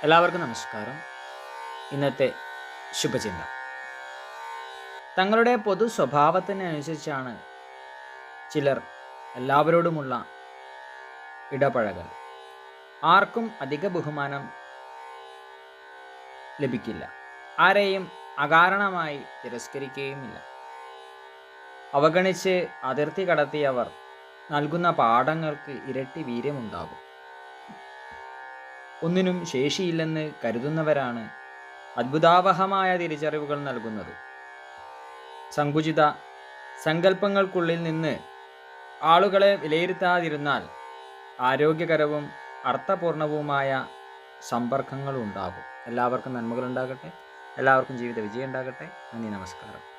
എല്ലാവർക്കും നമസ്കാരം. ഇന്നത്തെ ശുഭചിന്ത. തങ്ങളുടെ പൊതു സ്വഭാവത്തിനനുസരിച്ചാണ് ചിലർ എല്ലാവരോടുമുള്ള ഇടപഴകൽ. ആർക്കും അധിക ബഹുമാനം ലഭിക്കില്ല. ആരെയും അകാരണമായി തിരസ്കരിക്കുകയുമില്ല. അവഗണിച്ച് അതിർത്തി കടത്തിയവർ നൽകുന്ന പാഠങ്ങൾക്ക് ഇരട്ടി വീര്യമുണ്ടാകും. ഒന്നിനും ശേഷിയില്ലെന്ന് കരുതുന്നവരാണ് അത്ഭുതാവഹമായ തിരിച്ചറിവുകൾ നൽകുന്നത്. സങ്കുചിത സങ്കല്പങ്ങൾക്കുള്ളിൽ നിന്ന് ആളുകളെ വിലയിരുത്താതിരുന്നാൽ ആരോഗ്യകരവും അർത്ഥപൂർണവുമായ സമ്പർക്കങ്ങൾ ഉണ്ടാകും. എല്ലാവർക്കും നന്മകൾ ഉണ്ടാകട്ടെ. എല്ലാവർക്കും ജീവിത വിജയം ഉണ്ടാകട്ടെ. നന്ദി, നമസ്കാരം.